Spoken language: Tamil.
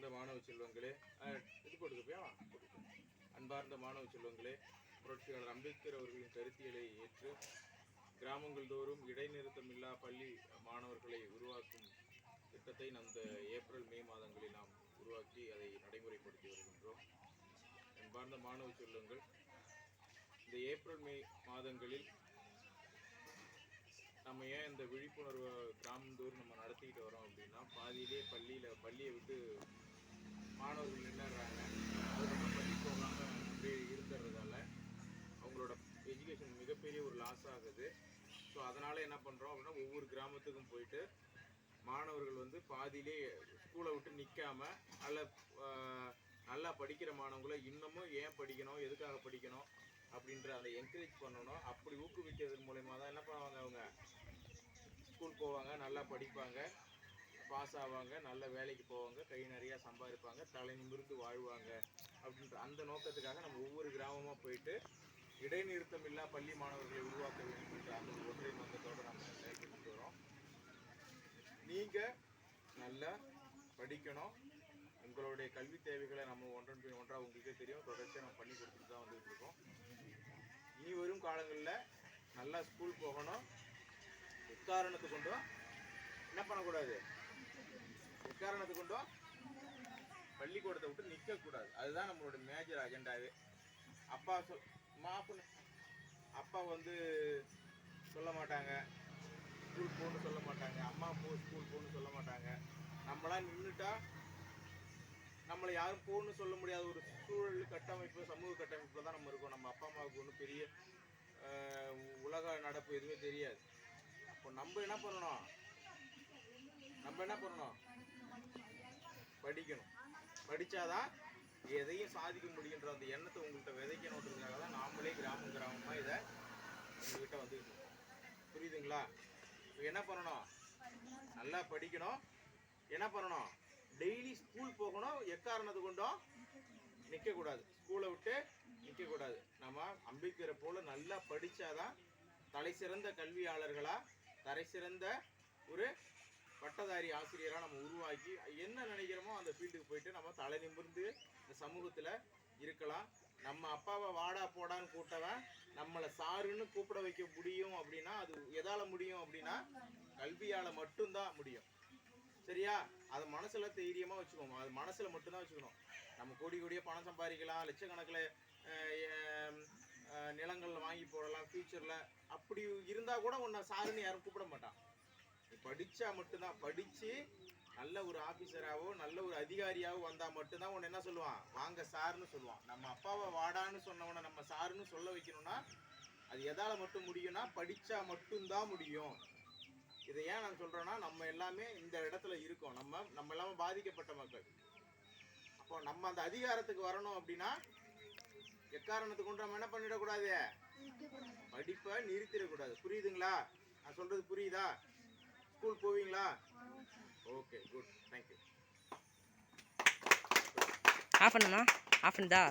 அன்பார்ந்த மாணவ செல்வங்களே, இது கொடுக்குப்பியா? அன்பார்ந்த மாணவ செல்வங்களே, புரட்சியாளர் அம்பேத்கர் அவர்களின் கருத்தியலை ஏற்று கிராமங்கள் தோறும் இடைநிறுத்தமில்லா பள்ளி மாணவர்களை உருவாக்கும் திட்டத்தை இந்த ஏப்ரல் மே மாதங்களில் நாம் உருவாக்கி அதை நடைமுறைப்படுத்தி வருகின்றோம். அன்பார்ந்த மாணவ செல்வங்கள், இந்த ஏப்ரல் மே மாதங்களில் நம்ம ஏன் இந்த விழிப்புணர்வு கிராமந்தோறும் நம்ம நடத்திக்கிட்டு வரோம் அப்படின்னா, பாதியிலே பள்ளியை விட்டு மாணவர்கள் நின்றுறாங்க. அதுக்கப்புறம் பள்ளி போகாமல் அப்படியே இருந்துறதால அவங்களோட எஜுகேஷன் மிகப்பெரிய ஒரு லாஸ் ஆகுது. ஸோ அதனால் என்ன பண்ணுறோம் அப்படின்னா, ஒவ்வொரு கிராமத்துக்கும் போயிட்டு மாணவர்கள் பாதியிலே ஸ்கூலை விட்டு நிற்காமல் நல்லா படிக்கிற மாணவங்களை இன்னமும் ஏன் படிக்கணும், எதுக்காக படிக்கணும் அப்படின்ற அதை என்கரேஜ் பண்ணணும். அப்படி ஊக்குவிக்கிறதன் மூலயமா தான் என்ன பண்ணுவாங்க, அவங்க ஸ்கூல் போவாங்க, நல்லா படிப்பாங்க, பாஸ் ஆவாங்க, நல்ல வேலைக்கு போவாங்க, கை நிறையா சம்பாதிப்பாங்க, தலை நிமிர்ந்து வாழ்வாங்க. அப்படின்ற அந்த நோக்கத்துக்காக நம்ம ஒவ்வொரு கிராமமாக போயிட்டு இடைநிறுத்தமில்லா பள்ளி மாணவர்களை உருவாக்க வேண்டும் என்ற அந்த ஒன்றை நோக்கத்தோடு நம்ம செயல்பட்டு வரோம். நீங்கள் நல்லா படிக்கணும். உங்களுடைய கல்வி தேவைகளை நம்ம ஒன்றன் பின் ஒன்றாக உங்களுக்கே தெரியும், தொடர்ச்சியாக நம்ம பண்ணி கொடுத்துட்டு தான் வந்துட்டு இருக்கோம். இனி வரும் காலங்களில் நல்லா ஸ்கூல் போகணும். எக்காரணத்து கொண்டும் என்ன பண்ணக்கூடாது, எக்காரணத்து கொண்டும் பள்ளிக்கூடத்தை விட்டு நிற்கக்கூடாது. அதுதான் நம்மளோட மேஜர் அஜெண்டாவே. அப்பா அப்பா சொல்ல மாட்டாங்க, ஸ்கூல் போகணுன்னு சொல்ல மாட்டாங்க, அம்மா ஸ்கூல் போகணுன்னு சொல்ல மாட்டாங்க. நம்மளாம் நின்றுட்டா நம்மளை யாரும் போகணுன்னு சொல்ல முடியாத ஒரு சூழல் கட்டமைப்பு, சமூக கட்டமைப்பில் தான் நம்ம இருக்கோம். நம்ம அப்பா அம்மாவுக்கு ஒன்றும் பெரிய உலக நடப்பு எதுவுமே தெரியாது. அப்போ நம்ம என்ன பண்ணணும், படிக்கணும். படித்தாதான் எதையும் சாதிக்க முடியுன்ற அந்த எண்ணத்தை உங்கள்கிட்ட விதைக்கணுன்றதுக்காக தான் நாமளே கிராமமாக இதை உங்கள்கிட்ட வந்துக்கிட்டு இருக்கோம். புரியுதுங்களா? இப்போ என்ன பண்ணணும், நல்லா படிக்கணும். என்ன பண்ணணும், டெய்லி ஸ்கூல் போகணும். எக்காரணத்து கொண்டும் நிற்கக்கூடாது, ஸ்கூலை விட்டு நிற்கக்கூடாது. நம்ம அம்பேத்கரை போல் நல்லா படித்தாதான் தலை சிறந்த கல்வியாளர்களாக, தலை சிறந்த ஒரு பட்டதாரி ஆசிரியராக நம்ம உருவாக்கி என்ன நினைக்கிறோமோ அந்த ஃபீல்டுக்கு போயிட்டு நம்ம தலை நிமிர்ந்து இந்த சமூகத்தில் இருக்கலாம். நம்ம அப்பாவை வாடா போடான்னு கூட்டவன் நம்மளை சாருன்னு கூப்பிட வைக்க முடியும் அப்படின்னா அது எதால் முடியும் அப்படின்னா கல்வியால் மட்டும்தான் முடியும். சரியா? அதை மனசில் தைரியமாக வச்சுக்கோங்க. அது மனசில் மட்டும்தான் வச்சுக்கணும். நம்ம கோடியாக பணம் சம்பாதிக்கலாம், லட்சக்கணக்கில் நிலங்கள் வாங்கி போடலாம் ஃப்யூச்சரில். அப்படி இருந்தால் கூட உன்னை சாருன்னு யாரும் கூப்பிட மாட்டான். நீ படித்தா மட்டும்தான், படித்து நல்ல ஒரு ஆஃபீஸராகவோ நல்ல ஒரு அதிகாரியாகவோ வந்தால் மட்டும்தான் உன்னை என்ன சொல்லுவான், வாங்க சாருன்னு சொல்லுவான். நம்ம அப்பாவை வாடான்னு சொன்னவனை நம்ம சாருன்னு சொல்ல வைக்கணும்னா அது எதால் மட்டும் முடியும்னா படித்தா மட்டும்தான் முடியும். இதை ஏன் நான் சொல்கிறேன்னா, நம்ம எல்லாமே இந்த இடத்துல இருக்கோம். நம்ம எல்லாமே பாதிக்கப்பட்ட மக்கள். அப்போ நம்ம அந்த அதிகாரத்துக்கு வரணும் அப்படின்னா எக்காரணத்துக்கு கொண்டு நம்ம என்ன பண்ணிடக்கூடாது, படிப்பை நிறுத்திடக்கூடாது. புரியுதுங்களா? நான் சொல்கிறது புரியுதா? ஸ்கூல் போவீங்களா? Okay, good, thank you. ஆஃப் பண்ணுமா? ஆஃப் பண்ணுதா?